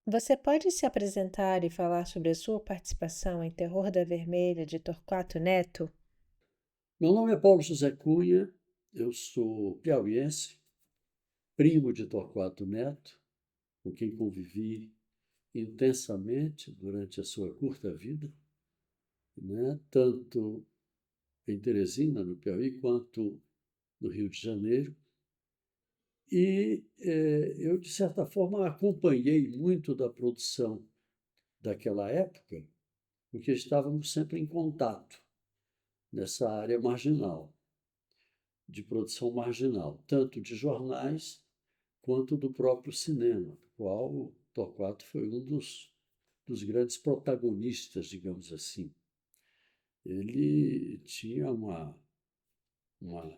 Você pode se apresentar e falar sobre a sua participação em Terror da Vermelha de Torquato Neto? Meu nome é Paulo José Cunha, eu sou piauiense, primo de Torquato Neto, com quem convivi intensamente durante a sua curta vida, né? Tanto em Teresina, no Piauí, quanto no Rio de Janeiro. Eu, de certa forma, acompanhei muito da produção daquela época, porque estávamos sempre em contato nessa área marginal, de produção marginal, tanto de jornais quanto do próprio cinema, do qual o Torquato foi um dos grandes protagonistas, digamos assim. Ele tinha uma, um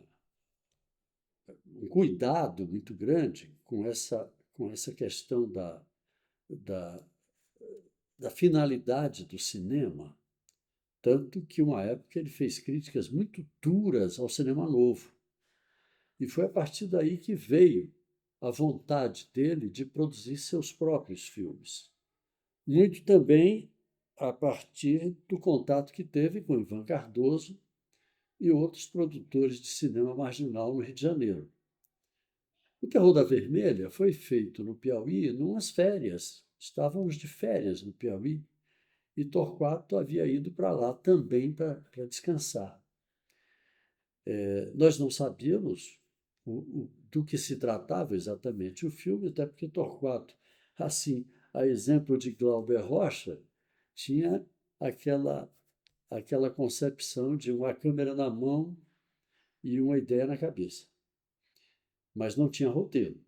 cuidado muito grande com essa questão da, da finalidade do cinema, tanto que uma época ele fez críticas muito duras ao cinema novo. E foi a partir daí que veio a vontade dele de produzir seus próprios filmes. Muito também a partir do contato que teve com Ivan Cardoso e outros produtores de cinema marginal no Rio de Janeiro. O Terror da Vermelha foi feito no Piauí numas férias. Estávamos de férias no Piauí e Torquato havia ido para lá também para descansar. Nós não sabíamos do que se tratava exatamente o filme, até porque Torquato, assim, a exemplo de Glauber Rocha, tinha aquela, aquela concepção de uma câmera na mão e uma ideia na cabeça, mas não tinha roteiro.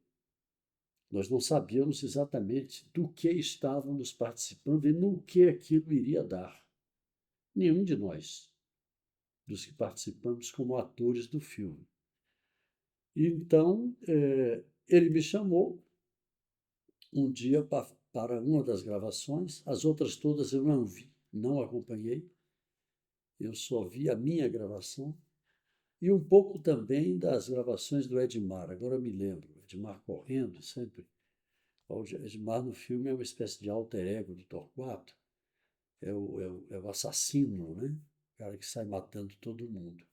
Nós não sabíamos exatamente do que estávamos participando e no que aquilo iria dar. Nenhum de nós, dos que participamos como atores do filme. Então, ele me chamou um dia para uma das gravações, as outras todas eu não vi, não acompanhei, eu só vi a minha gravação e um pouco também das gravações do Edmar. Agora eu me lembro, Edmar correndo sempre. O Edmar no filme é uma espécie de alter ego do Torquato, é o assassino, né? O cara que sai matando todo mundo.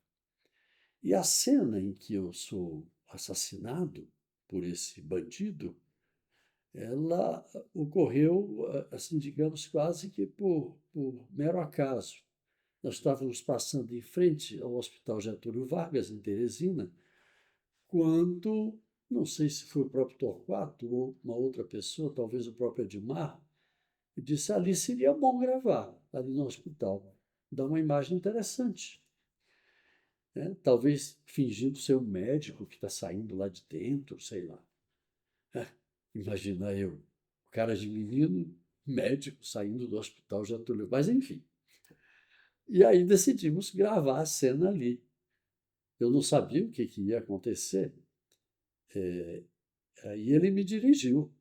E a cena em que eu sou assassinado por esse bandido, ela ocorreu, assim, digamos, quase que por mero acaso. Nós estávamos passando em frente ao Hospital Getúlio Vargas, em Teresina, quando, não sei se foi o próprio Torquato ou uma outra pessoa, talvez o próprio Edmar, disse ali seria bom gravar, ali no hospital. Dá uma imagem interessante, né? Talvez fingindo ser um médico que está saindo lá de dentro, sei lá. Imagina eu, cara de menino, médico, saindo do hospital Getúlio. Mas enfim. E aí decidimos gravar a cena ali. Eu não sabia o que ia acontecer. Aí ele me dirigiu.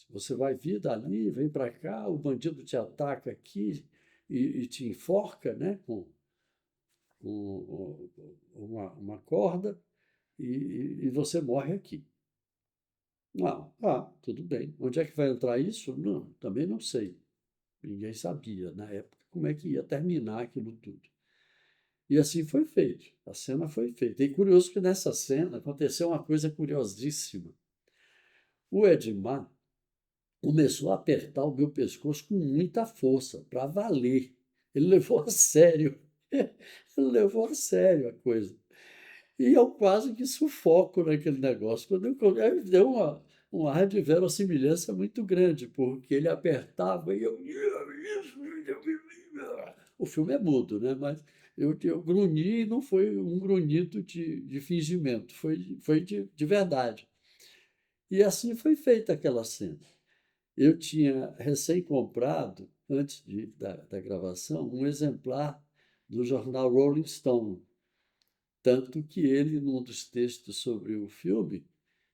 Você vai vir dali, vem para cá, o bandido te ataca aqui e te enforca, né, com uma corda e você morre aqui. Tudo bem. Onde é que vai entrar isso? Não, também não sei. Ninguém sabia na época como é que ia terminar aquilo tudo. E assim foi feito. A cena foi feita. E curioso que nessa cena aconteceu uma coisa curiosíssima. O Edmar começou a apertar o meu pescoço com muita força, para valer. Ele levou a sério. Ele levou a sério a coisa. E eu quase que sufoco naquele negócio. Deu um ar de verossimilhança muito grande, porque ele apertava e eu. O filme é mudo, né? Mas eu grunhi e não foi um grunhido de fingimento, foi de verdade. E assim foi feita aquela cena. Eu tinha recém-comprado, antes da gravação, um exemplar do jornal Rolling Stone. Tanto que ele, num dos textos sobre o filme,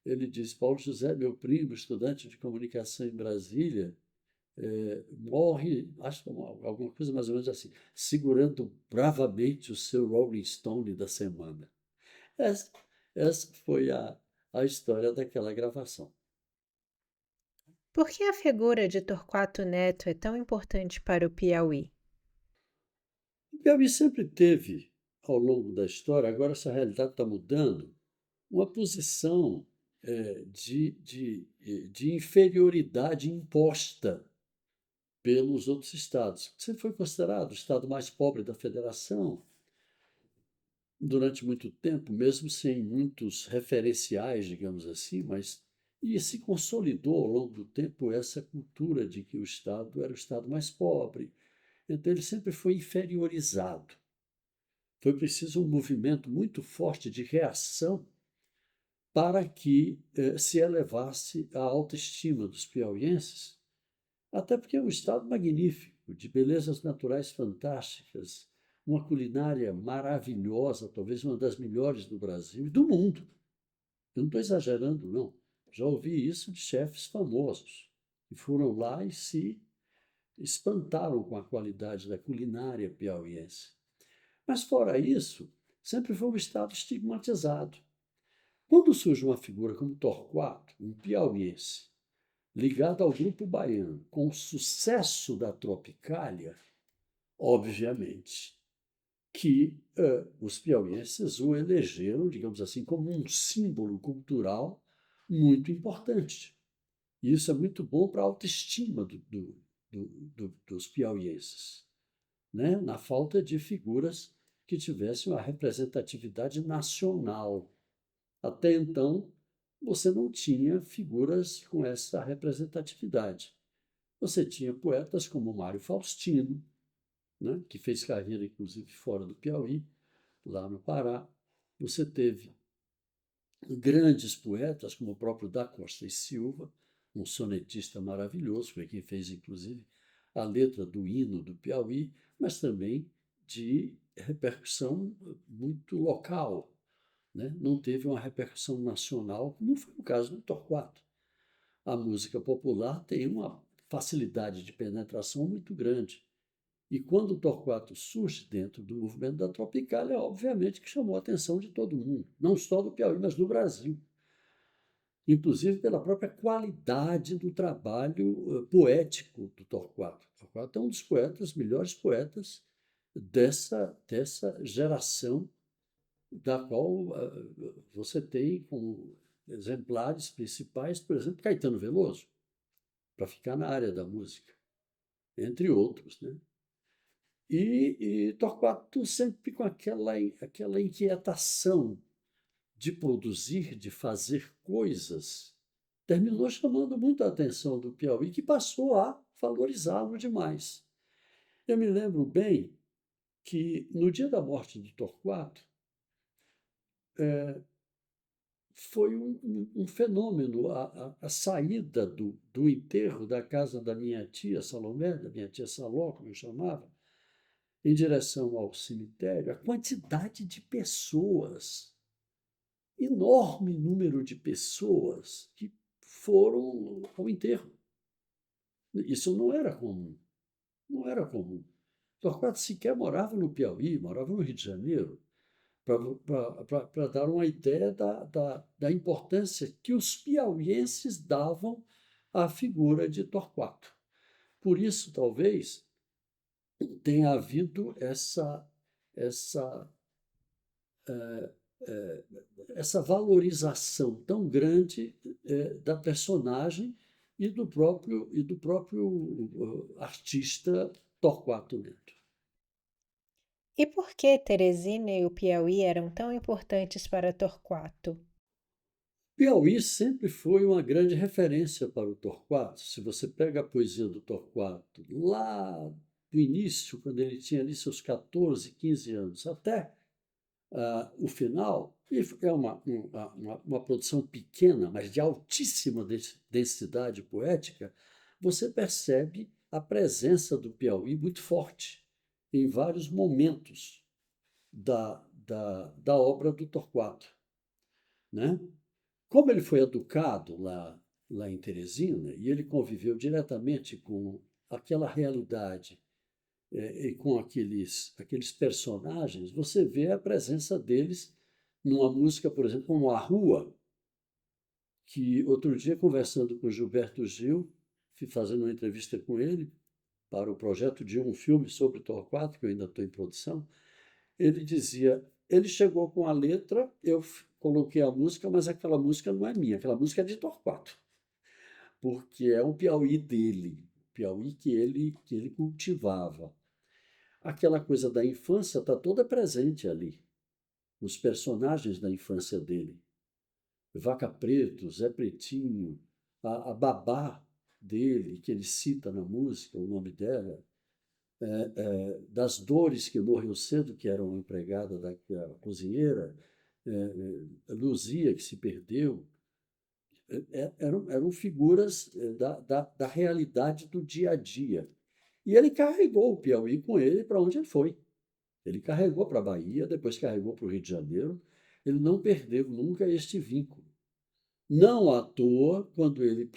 ele diz: Paulo José, meu primo, estudante de comunicação em Brasília, morre, acho que alguma coisa mais ou menos assim, segurando bravamente o seu Rolling Stone da semana. Essa, essa foi a história daquela gravação. Por que a figura de Torquato Neto é tão importante para o Piauí? O Piauí sempre teve, ao longo da história, agora essa realidade está mudando, uma posição de inferioridade imposta pelos outros estados. Sempre foi considerado o estado mais pobre da federação durante muito tempo, mesmo sem muitos referenciais, digamos assim, mas e se consolidou ao longo do tempo essa cultura de que o estado era o estado mais pobre. Então ele sempre foi inferiorizado. Foi preciso um movimento muito forte de reação para que se elevasse a autoestima dos piauienses, até porque é um estado magnífico, de belezas naturais fantásticas, uma culinária maravilhosa, talvez uma das melhores do Brasil e do mundo. Eu não estou exagerando, não. Já ouvi isso de chefes famosos, que foram lá e se espantaram com a qualidade da culinária piauiense. Mas, fora isso, sempre foi um estado estigmatizado. Quando surge uma figura como Torquato, um piauiense, ligado ao grupo baiano, com o sucesso da Tropicália, obviamente que os piauienses o elegeram, digamos assim, como um símbolo cultural muito importante. E isso é muito bom para a autoestima dos piauienses, né? Na falta de figuras que tivessem uma representatividade nacional. Até então, você não tinha figuras com essa representatividade. Você tinha poetas como Mário Faustino, né, que fez carreira inclusive fora do Piauí, lá no Pará. Você teve grandes poetas como o próprio Da Costa e Silva, um sonetista maravilhoso, foi quem fez inclusive a letra do hino do Piauí, mas também de repercussão muito local, né? Não teve uma repercussão nacional, como foi o caso do Torquato. A música popular tem uma facilidade de penetração muito grande. E quando o Torquato surge dentro do movimento da Tropicália, obviamente que chamou a atenção de todo mundo, não só do Piauí, mas do Brasil. Inclusive pela própria qualidade do trabalho poético do Torquato. O Torquato é um dos poetas, melhores poetas dessa geração da qual você tem como exemplares principais, por exemplo, Caetano Veloso, para ficar na área da música, entre outros, né? E Torquato sempre com aquela inquietação de produzir, de fazer coisas, terminou chamando muito a atenção do Piauí, que passou a valorizá-lo demais. Eu me lembro bem que no dia da morte de Torquato, foi um fenômeno a saída do enterro da casa da minha tia Salomé, da minha tia Saló, como eu chamava, em direção ao cemitério, a quantidade de pessoas, enorme número de pessoas que foram ao enterro. Isso não era comum, não era comum. Torquato sequer morava no Piauí, morava no Rio de Janeiro, para dar uma ideia da importância que os piauienses davam à figura de Torquato. Por isso, talvez, tenha havido essa, essa valorização tão grande da personagem e do próprio artista Torquato Neto. E por que Teresina e o Piauí eram tão importantes para Torquato? Piauí sempre foi uma grande referência para o Torquato. Se você pega a poesia do Torquato, lá do início, quando ele tinha ali seus 14, 15 anos, até o final, e é uma produção pequena, mas de altíssima densidade poética, você percebe a presença do Piauí muito forte em vários momentos da obra do Torquato, né? Como ele foi educado lá em Teresina e ele conviveu diretamente com aquela realidade e com aqueles personagens, você vê a presença deles numa música, por exemplo, como A Rua, que outro dia, conversando com Gilberto Gil, fazendo uma entrevista com ele para o projeto de um filme sobre Torquato, que eu ainda estou em produção. Ele dizia, ele chegou com a letra, eu coloquei a música, mas aquela música não é minha, aquela música é de Torquato, porque é um Piauí dele, Piauí que ele cultivava. Aquela coisa da infância está toda presente ali, os personagens da infância dele. Vaca Preto, Zé Pretinho, a babá dele, que ele cita na música, o nome dela, das dores que morreu cedo, que era uma empregada da cozinheira, Luzia, que se perdeu, eram figuras da realidade do dia a dia. E ele carregou o Piauí com ele para onde ele foi. Ele carregou para a Bahia, depois carregou para o Rio de Janeiro. Ele não perdeu nunca este vínculo. Não à toa, quando ele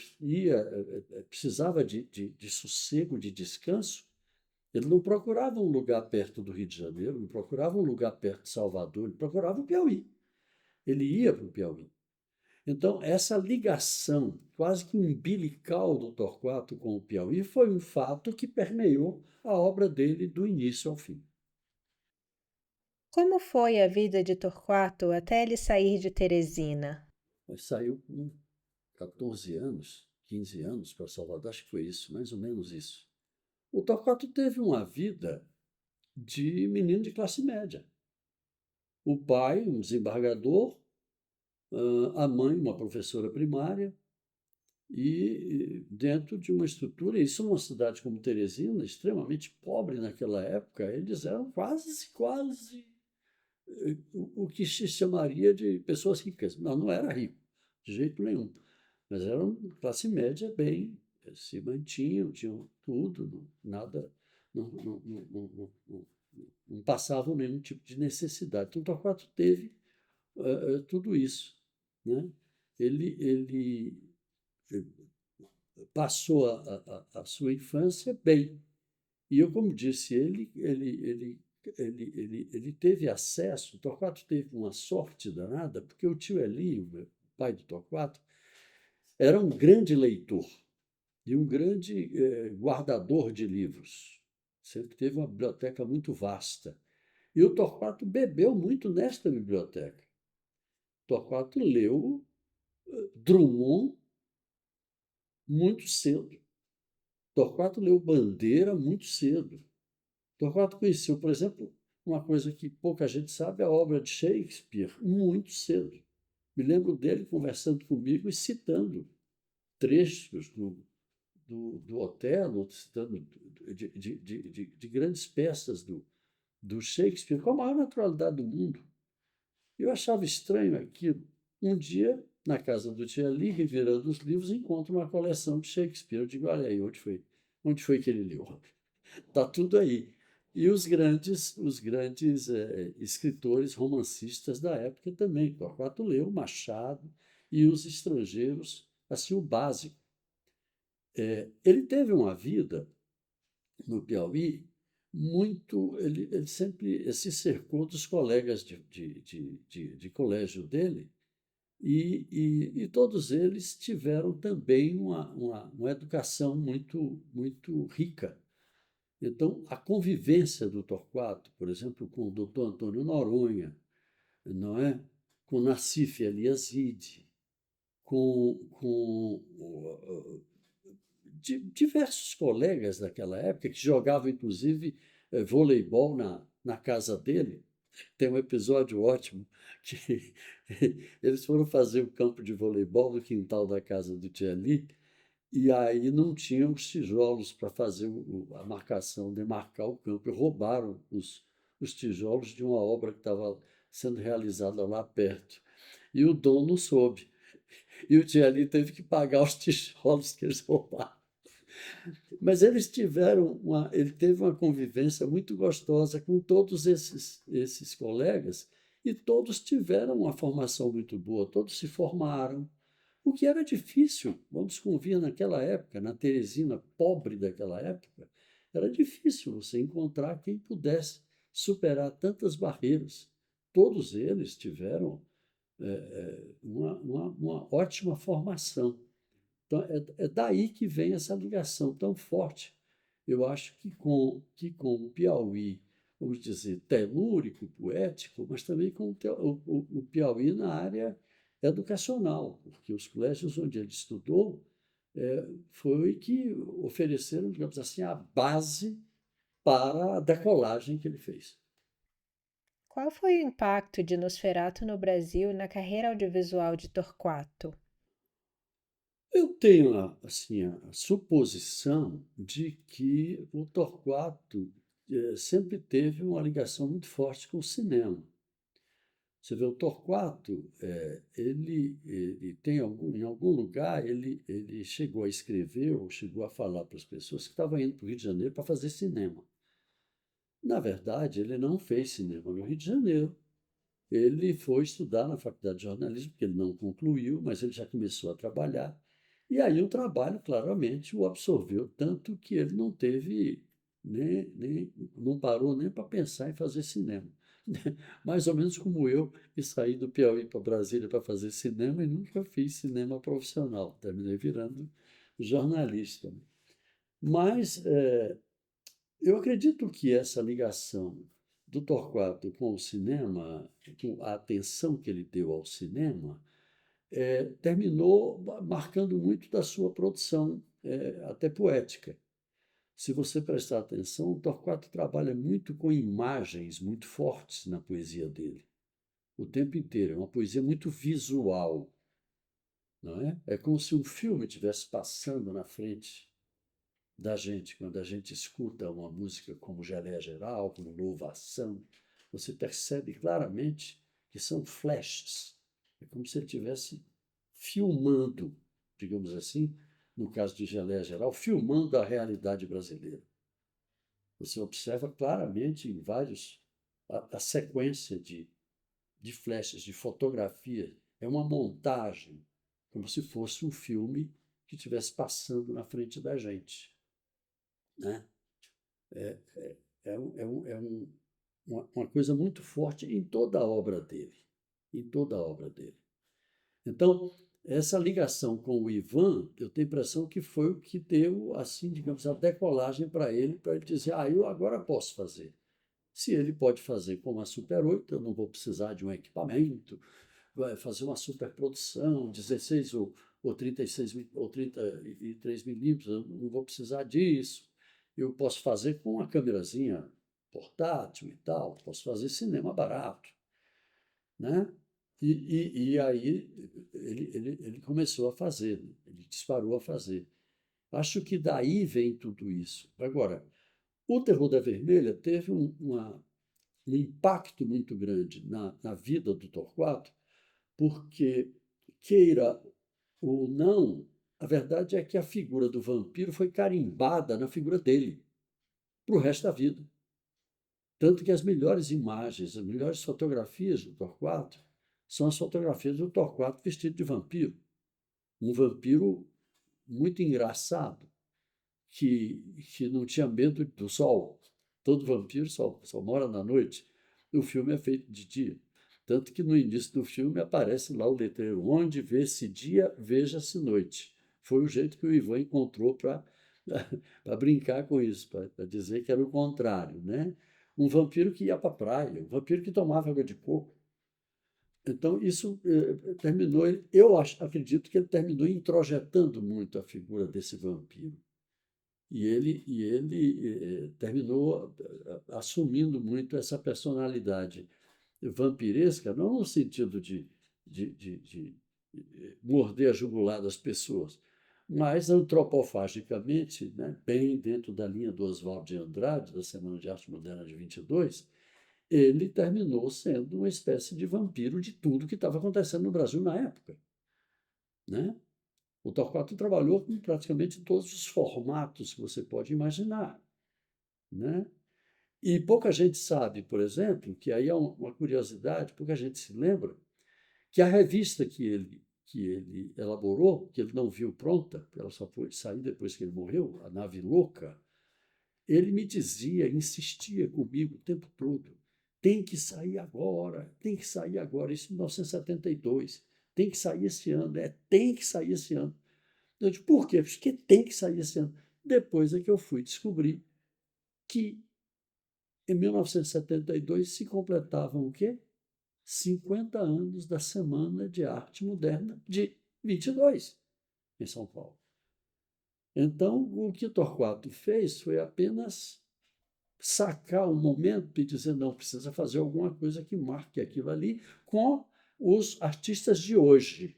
precisava de sossego, de descanso, ele não procurava um lugar perto do Rio de Janeiro, não procurava um lugar perto de Salvador, ele procurava o Piauí. Ele ia para o Piauí. Então, essa ligação quase que umbilical do Torquato com o Piauí foi um fato que permeou a obra dele do início ao fim. Como foi a vida de Torquato até ele sair de Teresina? Ele saiu com 14 anos, 15 anos para Salvador, acho que foi isso, mais ou menos isso. O Torquato teve uma vida de menino de classe média. O pai, um desembargador, a mãe, uma professora primária, e dentro de uma estrutura, isso numa cidade como Teresina, extremamente pobre naquela época, eles eram quase o que se chamaria de pessoas ricas. Não, não era rico, de jeito nenhum, mas eram classe média bem, se mantinham, tinham tudo, nada, não passavam nenhum tipo de necessidade. Então, Torquato teve tudo isso, né? Ele passou a sua infância bem. E eu, como disse, ele teve acesso, Torquato teve uma sorte danada, porque o tio Eli, o pai do Torquato, era um grande leitor e um grande guardador de livros. Sempre teve uma biblioteca muito vasta. E o Torquato bebeu muito nesta biblioteca. Torquato leu Drummond muito cedo. Torquato leu Bandeira muito cedo. Torquato conheceu, por exemplo, uma coisa que pouca gente sabe, a obra de Shakespeare, muito cedo. Me lembro dele conversando comigo e citando trechos do Otelo, citando de grandes peças do Shakespeare, com a maior naturalidade do mundo. Eu achava estranho aquilo. Um dia, na casa do tia Lee, revirando os livros, encontro uma coleção de Shakespeare. Eu digo, olha aí, onde foi que ele leu? Está tudo aí. E os grandes escritores romancistas da época também. Torquato leu Machado e os estrangeiros, assim, o básico. Ele teve uma vida no Piauí muito. Ele sempre se cercou dos colegas de colégio dele, e todos eles tiveram também uma educação muito rica. Então, a convivência do Torquato, por exemplo, com o doutor Antônio Noronha, não é? Com Nassif El Yazid, com diversos colegas daquela época, que jogavam, inclusive, voleibol na casa dele. Tem um episódio ótimo que eles foram fazer o campo de voleibol no quintal da casa do Tia Li, e aí não tinham os tijolos para fazer a marcação, demarcar o campo. E roubaram os tijolos de uma obra que estava sendo realizada lá perto. E o dono soube. E o Tia Li teve que pagar os tijolos que eles roubaram. Mas ele teve uma convivência muito gostosa com todos esses colegas, e todos tiveram uma formação muito boa, todos se formaram, o que era difícil, vamos convir, naquela época, na Teresina pobre daquela época, era difícil você encontrar quem pudesse superar tantas barreiras. Todos eles tiveram uma ótima formação. Então, é daí que vem essa ligação tão forte. Eu acho que com o Piauí, vamos dizer, telúrico, poético, mas também com o Piauí na área educacional, porque os colégios onde ele estudou foi que ofereceram, digamos assim, a base para a decolagem que ele fez. Qual foi o impacto de Nosferatu no Brasil e na carreira audiovisual de Torquato? Eu tenho assim, a suposição de que o Torquato sempre teve uma ligação muito forte com o cinema. Você vê, o Torquato, ele tem em algum lugar, ele chegou a escrever ou chegou a falar para as pessoas que estavam indo para o Rio de Janeiro para fazer cinema. Na verdade, ele não fez cinema no Rio de Janeiro. Ele foi estudar na faculdade de jornalismo, porque ele não concluiu, mas ele já começou a trabalhar. E aí o trabalho claramente o absorveu, tanto que ele não teve, não parou nem para pensar em fazer cinema. Mais ou menos como eu, que saí do Piauí para Brasília para fazer cinema e nunca fiz cinema profissional. Terminei virando jornalista. Mas eu acredito que essa ligação do Torquato com o cinema, com a atenção que ele deu ao cinema, terminou marcando muito da sua produção, até poética. Se você prestar atenção, o Torquato trabalha muito com imagens muito fortes na poesia dele, o tempo inteiro. É uma poesia muito visual, não é? É como se um filme estivesse passando na frente da gente. Quando a gente escuta uma música como Geleia Geral, como Louvação, você percebe claramente que são flashes. É como se ele estivesse filmando, digamos assim, no caso de Geleia Geral, filmando a realidade brasileira. Você observa claramente em vários a sequência de flashes, de fotografia. É uma montagem, como se fosse um filme que estivesse passando na frente da gente, né? É, uma coisa muito forte em toda a obra dele, em toda a obra dele. Então, essa ligação com o Ivan, eu tenho a impressão que foi o que deu, assim, digamos, a decolagem para ele dizer, eu agora posso fazer. Se ele pode fazer com uma Super 8, eu não vou precisar de um equipamento, vai fazer uma superprodução, 16 ou 36 ou 33 milímetros, eu não vou precisar disso. Eu posso fazer com uma câmerazinha portátil e tal, posso fazer cinema barato, né? E aí ele começou a fazer, ele disparou a fazer. Acho que daí vem tudo isso. Agora, o Terror da Vermelha teve um impacto muito grande na vida do Torquato, porque, queira ou não, a verdade é que a figura do vampiro foi carimbada na figura dele, para o resto da vida. Tanto que as melhores imagens, as melhores fotografias do Torquato são as fotografias do Torquato vestido de vampiro. Um vampiro muito engraçado, que não tinha medo do sol. Todo vampiro só mora na noite. O filme é feito de dia. Tanto que no início do filme aparece lá o letreiro: onde vê-se dia, veja-se noite. Foi o jeito que o Ivan encontrou para brincar com isso, para dizer que era o contrário, né? Um vampiro que ia para a praia, um vampiro que tomava água de coco. Então, isso terminou. Acredito que ele terminou introjetando muito a figura desse vampiro. E ele terminou assumindo muito essa personalidade vampiresca, não no sentido de morder a jugular das pessoas, mas antropofagicamente, né, bem dentro da linha do Oswald de Andrade, da Semana de Arte Moderna de 22, ele terminou sendo uma espécie de vampiro de tudo que estava acontecendo no Brasil na época, né? O Torquato trabalhou com praticamente todos os formatos que você pode imaginar, né? E pouca gente sabe, por exemplo, que aí é uma curiosidade, pouca gente se lembra, que a revista que ele elaborou, que ele não viu pronta, ela só foi sair depois que ele morreu, A Nave Louca, ele me dizia, insistia comigo o tempo todo, tem que sair agora, isso em 1972, tem que sair esse ano, tem que sair esse ano. Eu disse, por quê? Porque tem que sair esse ano. Depois é que eu fui descobrir que em 1972 se completavam o quê? 50 anos da Semana de Arte Moderna de 22, em São Paulo. Então, o que Torquato fez foi apenas sacar o momento e dizer, não, precisa fazer alguma coisa que marque aquilo ali com os artistas de hoje.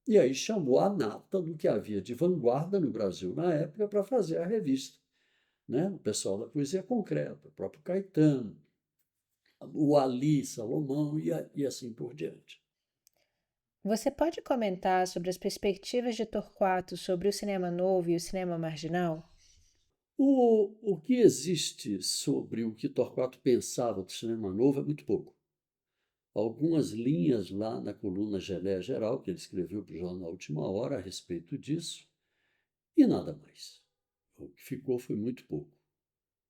E aí chamou a nata do que havia de vanguarda no Brasil na época para fazer a revista. Né? O pessoal da poesia concreta, o próprio Caetano, o Ali Salomão e assim por diante. Você pode comentar sobre as perspectivas de Torquato sobre o cinema novo e o cinema marginal? O que existe sobre o que Torquato pensava do cinema novo é muito pouco. Algumas linhas lá na coluna Geleia Geral, que ele escreveu para o jornal Última Hora a respeito disso, e nada mais. O que ficou foi muito pouco.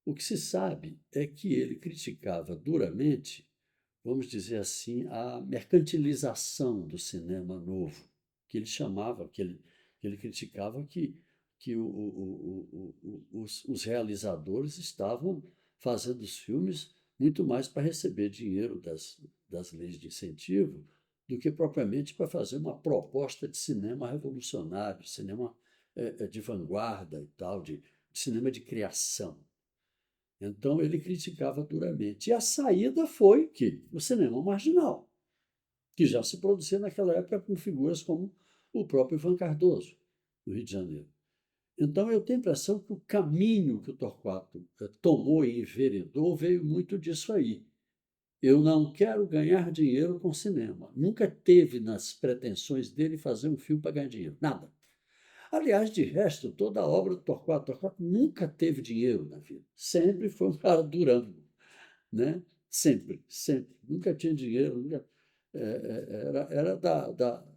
O que se sabe é que ele criticava duramente, vamos dizer assim, a mercantilização do cinema novo, que ele chamava, que ele criticava que os realizadores estavam fazendo os filmes muito mais para receber dinheiro das leis de incentivo do que propriamente para fazer uma proposta de cinema revolucionário, cinema de vanguarda e tal, de cinema de criação. Então ele criticava duramente. E a saída foi que o cinema marginal, que já se produzia naquela época com figuras como o próprio Ivan Cardoso, no Rio de Janeiro. Então eu tenho a impressão que o caminho que o Torquato tomou e enveredou veio muito disso aí. Eu não quero ganhar dinheiro com cinema. Nunca teve nas pretensões dele fazer um filme para ganhar dinheiro. Nada. Aliás, de resto, toda a obra do Torquato nunca teve dinheiro na vida. Sempre foi um cara durão, né? Sempre, sempre. Nunca tinha dinheiro, nunca, era da,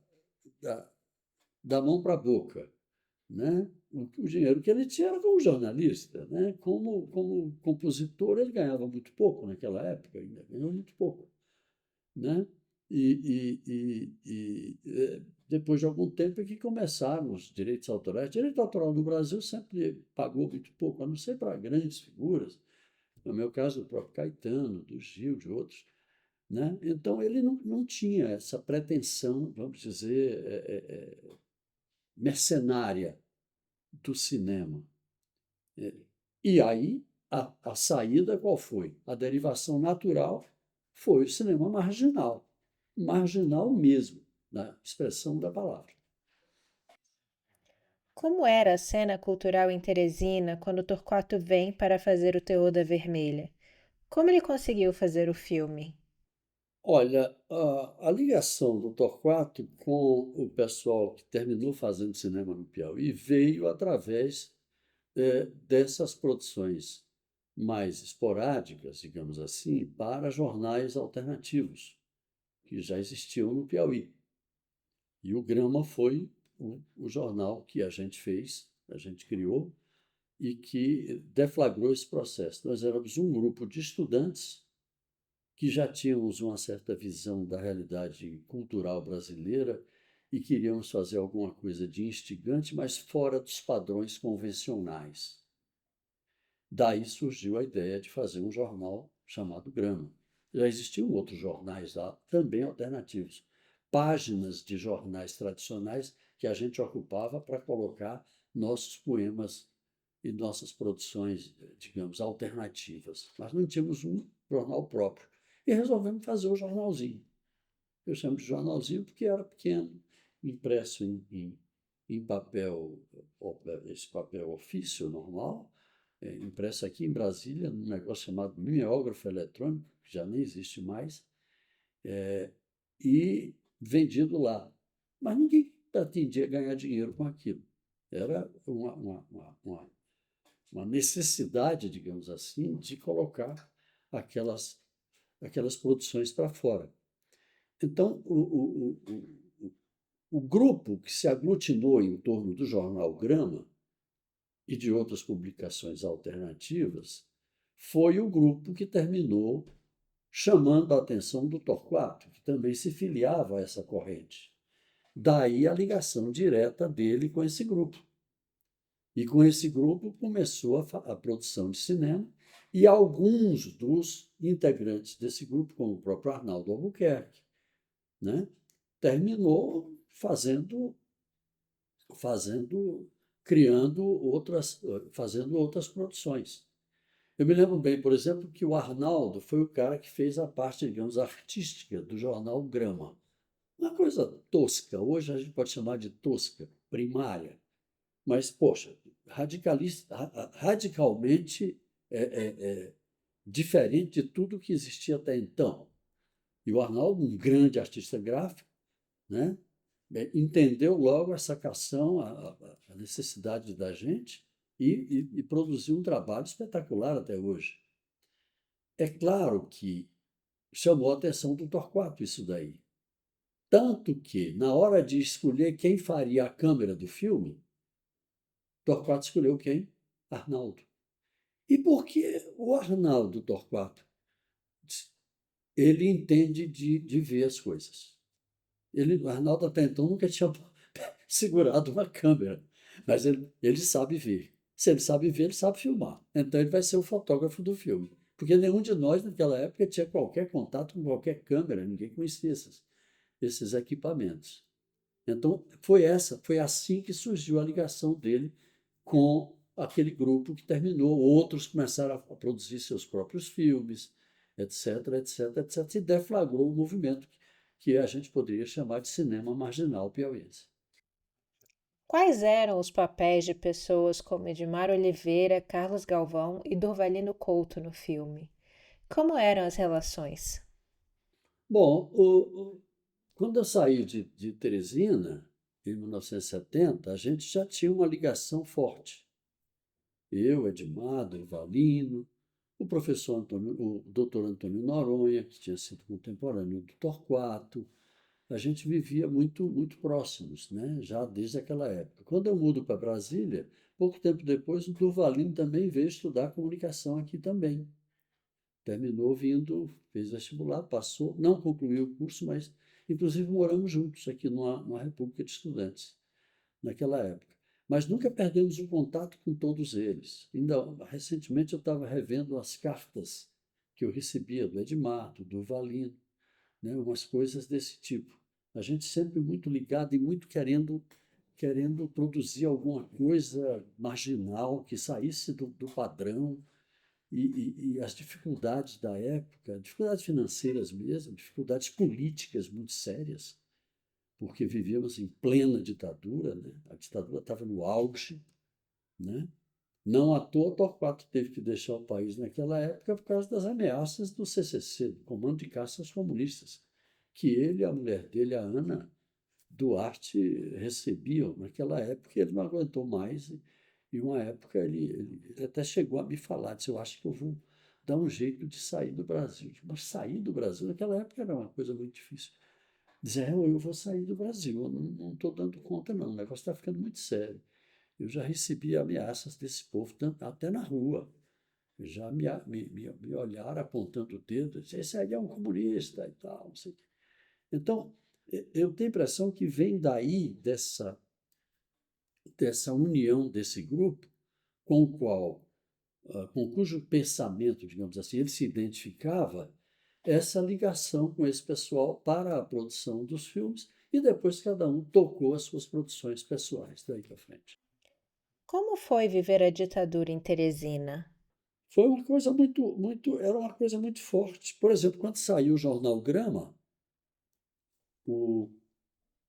da mão para a boca, né? O dinheiro que ele tinha era como jornalista, né? Como compositor, ele ganhava muito pouco naquela época, ainda ganhou muito pouco, né? Depois de algum tempo é que começaram os direitos autorais. Direito autoral no Brasil sempre pagou muito pouco, a não ser para grandes figuras. No meu caso, o próprio Caetano, do Gil, de outros. Né? Então, ele não tinha essa pretensão, vamos dizer, mercenária do cinema. E aí, a saída qual foi? A derivação natural foi o cinema marginal. Marginal mesmo, na expressão da palavra. Como era a cena cultural em Teresina quando Torquato vem para fazer o Terror da Vermelha? Como ele conseguiu fazer o filme? Olha, a ligação do Torquato com o pessoal que terminou fazendo cinema no Piauí veio através dessas produções mais esporádicas, digamos assim, para jornais alternativos, que já existiam no Piauí. E o Grama foi o jornal que a gente fez, a gente criou, e que deflagrou esse processo. Nós éramos um grupo de estudantes que já tínhamos uma certa visão da realidade cultural brasileira e queríamos fazer alguma coisa de instigante, mas fora dos padrões convencionais. Daí surgiu a ideia de fazer um jornal chamado Grama. Já existiam outros jornais lá, também alternativos. Páginas de jornais tradicionais que a gente ocupava para colocar nossos poemas e nossas produções, digamos, alternativas. Mas não tínhamos um jornal próprio. E resolvemos fazer o jornalzinho. Eu chamo de jornalzinho porque era pequeno, impresso em papel, esse papel ofício normal, impresso aqui em Brasília, num negócio chamado mimeógrafo eletrônico, que já nem existe mais, e vendido lá. Mas ninguém pretendia ganhar dinheiro com aquilo. Era uma necessidade, digamos assim, de colocar aquelas produções para fora. Então, o grupo que se aglutinou em torno do jornal Grama e de outras publicações alternativas foi o grupo que terminou chamando a atenção do Torquato, que também se filiava a essa corrente. Daí a ligação direta dele com esse grupo. E com esse grupo começou a produção de cinema e alguns dos integrantes desse grupo, como o próprio Arnaldo Albuquerque, né, terminou fazendo, criando outras, fazendo outras produções. Eu me lembro bem, por exemplo, que o Arnaldo foi o cara que fez a parte, digamos, artística do jornal Grama. Uma coisa tosca, hoje a gente pode chamar de tosca, primária, mas, poxa, radicalmente é, é diferente de tudo que existia até então. E o Arnaldo, um grande artista gráfico, né, entendeu logo a sacação, a necessidade da gente e produziu um trabalho espetacular até hoje. É claro que chamou a atenção do Torquato isso daí. Tanto que, na hora de escolher quem faria a câmera do filme, Torquato escolheu quem? Arnaldo. E por que o Arnaldo Torquato? Ele entende de ver as coisas. O Arnaldo até então nunca tinha segurado uma câmera, mas ele sabe ver. Se ele sabe ver, ele sabe filmar. Então ele vai ser o fotógrafo do filme. Porque nenhum de nós naquela época tinha qualquer contato com qualquer câmera, ninguém conhecia esses equipamentos. Então foi assim que surgiu a ligação dele com aquele grupo que terminou. Outros começaram a produzir seus próprios filmes, etc, etc, etc, e deflagrou o movimento que a gente poderia chamar de cinema marginal piauiense. Quais eram os papéis de pessoas como Edmar Oliveira, Carlos Galvão e Durvalino Couto no filme? Como eram as relações? Bom, quando eu saí de Teresina, em 1970, a gente já tinha uma ligação forte. Eu, Edmar, Durvalino, o professor Antônio, o doutor Antônio Noronha, que tinha sido contemporâneo do Torquato, a gente vivia muito próximos, né? Já desde aquela época. Quando eu mudo para Brasília, pouco tempo depois, o Durvalino também veio estudar comunicação aqui também. Terminou vindo, fez vestibular, passou, não concluiu o curso, mas inclusive moramos juntos aqui numa república de estudantes, naquela época. Mas nunca perdemos o contato com todos eles. Ainda recentemente eu estava revendo as cartas que eu recebia do Edmar, do Durvalino, né, umas coisas desse tipo. A gente sempre muito ligado e muito querendo produzir alguma coisa marginal que saísse do padrão e as dificuldades da época, dificuldades financeiras mesmo, dificuldades políticas muito sérias, porque vivíamos em plena ditadura, né? A ditadura estava no auge, né? Não à toa, Torquato teve que deixar o país naquela época por causa das ameaças do CCC, do Comando de Caças Comunistas, que ele e a mulher dele, a Ana Duarte, recebiam naquela época. Ele não aguentou mais e uma época ele até chegou a me falar, disse, eu acho que eu vou dar um jeito de sair do Brasil. Mas sair do Brasil naquela época era uma coisa muito difícil. Dizer, eu vou sair do Brasil, eu não estou dando conta não, o negócio está ficando muito sério. Eu já recebi ameaças desse povo, até na rua. Já me olharam apontando o dedo, disse, esse aí é um comunista e tal, não sei o quê. Então, eu tenho a impressão que vem daí, dessa união desse grupo, com o qual, com cujo pensamento, digamos assim, ele se identificava, essa ligação com esse pessoal para a produção dos filmes, e depois cada um tocou as suas produções pessoais daí para frente. Como foi viver a ditadura em Teresina? Foi uma coisa era uma coisa muito forte. Por exemplo, quando saiu o jornal Grama, o,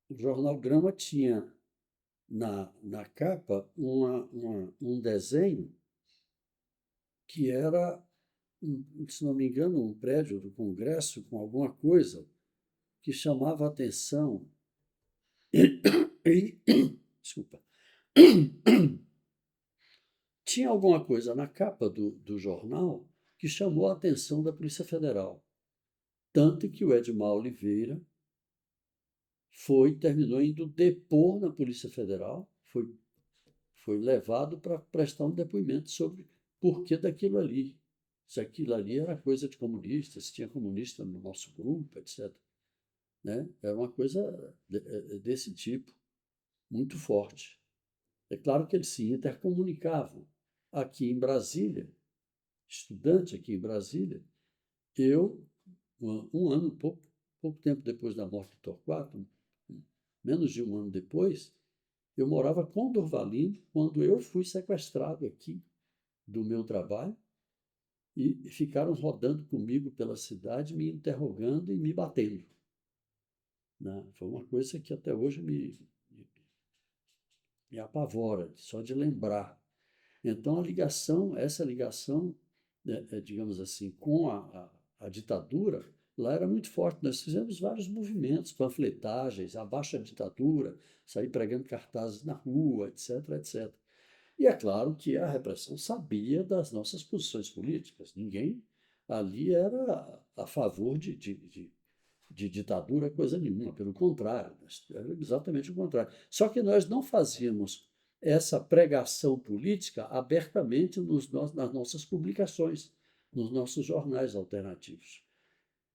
o jornal Grama tinha na capa um desenho que era, se não me engano, um prédio do Congresso com alguma coisa que chamava a atenção. E, desculpa. Tinha alguma coisa na capa do jornal que chamou a atenção da Polícia Federal. Tanto que o Edmar Oliveira terminou indo depor na Polícia Federal, foi levado para prestar um depoimento sobre por que daquilo ali. Se aquilo ali era coisa de comunistas, se tinha comunista no nosso grupo, etc. né? Era uma coisa desse tipo, muito forte. É claro que eles se intercomunicavam. Aqui em Brasília, estudante aqui em Brasília, eu, um ano, pouco tempo depois da morte de Torquato, menos de um ano depois, eu morava com Dorvalino quando eu fui sequestrado aqui do meu trabalho e ficaram rodando comigo pela cidade, me interrogando e me batendo, né? Foi uma coisa que até hoje me apavora, só de lembrar. Então, essa ligação, né, digamos assim, com a ditadura, lá era muito forte. Nós fizemos vários movimentos, panfletagens, abaixo a ditadura, sair pregando cartazes na rua, etc, etc. E é claro que a repressão sabia das nossas posições políticas. Ninguém ali era a favor de ditadura, coisa nenhuma. Pelo contrário, era exatamente o contrário. Só que nós não fazíamos essa pregação política abertamente nas nossas publicações, nos nossos jornais alternativos.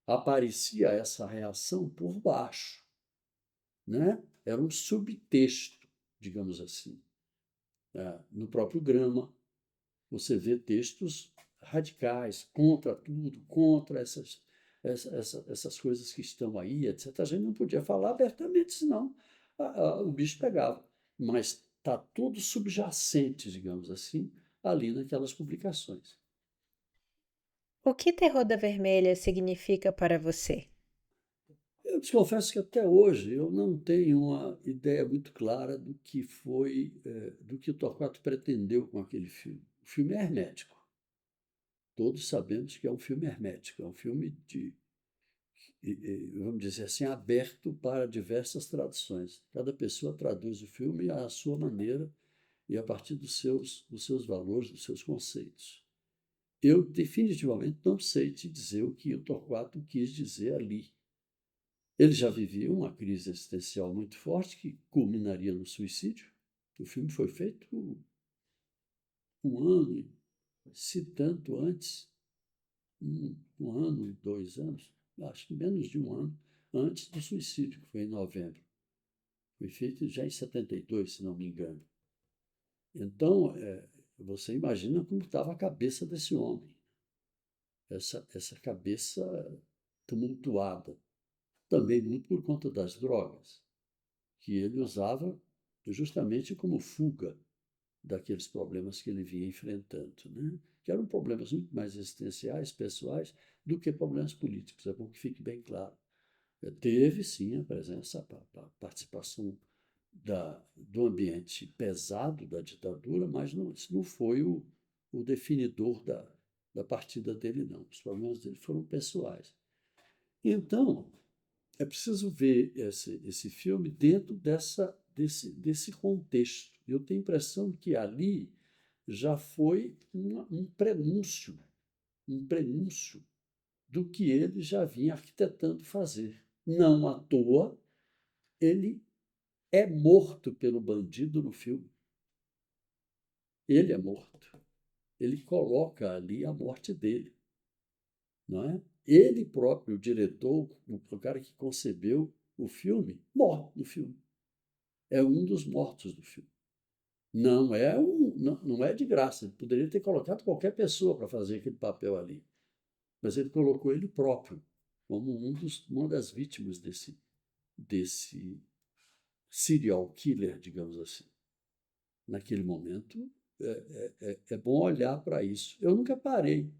Aparecia essa reação por baixo, né? Era um subtexto, digamos assim. No próprio Grama, você vê textos radicais contra tudo, contra essas coisas que estão aí, etc. A gente não podia falar abertamente, senão o bicho pegava. Mas está tudo subjacente, digamos assim, ali naquelas publicações. O que Terror da Vermelha significa para você? Eu te confesso que até hoje eu não tenho uma ideia muito clara do que foi, do que o Torquato pretendeu com aquele filme. O filme é hermético. Todos sabemos que é um filme hermético, é um filme vamos dizer assim, aberto para diversas traduções. Cada pessoa traduz o filme à sua maneira e a partir dos seus valores, dos seus conceitos. Eu definitivamente não sei te dizer o que o Torquato quis dizer ali. Ele já vivia uma crise existencial muito forte que culminaria no suicídio. O filme foi feito um ano, se tanto antes, um ano, 2 anos, acho que menos de um ano antes do suicídio, que foi em novembro. Foi feito já em 72, se não me engano. Então, você imagina como estava a cabeça desse homem, essa cabeça tumultuada. Também muito por conta das drogas, que ele usava justamente como fuga daqueles problemas que ele vinha enfrentando, né? Que eram problemas muito mais existenciais, pessoais, do que problemas políticos. É bom que fique bem claro. Teve, sim, a presença, a participação do ambiente pesado da ditadura, mas não, isso não foi o definidor da partida dele, não. Os problemas dele foram pessoais. Então, é preciso ver esse filme dentro desse contexto. Eu tenho a impressão que ali já foi um prenúncio do que ele já vinha arquitetando fazer. Não à toa, ele é morto pelo bandido no filme. Ele é morto. Ele coloca ali a morte dele, não é? Ele próprio, o diretor, o cara que concebeu o filme, morre no filme. É um dos mortos do filme. Não é de graça. Ele poderia ter colocado qualquer pessoa para fazer aquele papel ali, mas ele colocou ele próprio como uma das vítimas desse serial killer, digamos assim. Naquele momento, é bom olhar para isso. Eu nunca parei.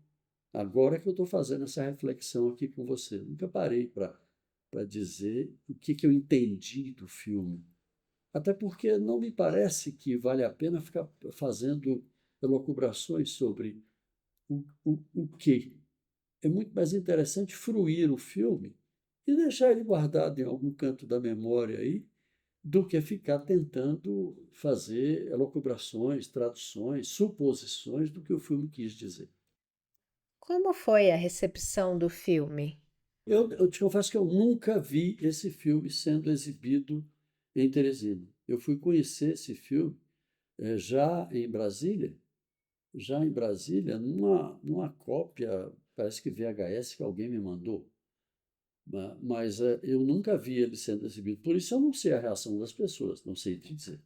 Agora que eu estou fazendo essa reflexão aqui com você, nunca parei para dizer o que eu entendi do filme. Até porque não me parece que vale a pena ficar fazendo elucubrações sobre o que. É muito mais interessante fruir o filme e deixar ele guardado em algum canto da memória aí, do que ficar tentando fazer elucubrações, traduções, suposições do que o filme quis dizer. Como foi a recepção do filme? Eu te confesso que eu nunca vi esse filme sendo exibido em Teresina. Eu fui conhecer esse filme já em Brasília, numa cópia, parece que VHS, que alguém me mandou. Mas eu nunca vi ele sendo exibido. Por isso eu não sei a reação das pessoas, não sei te dizer.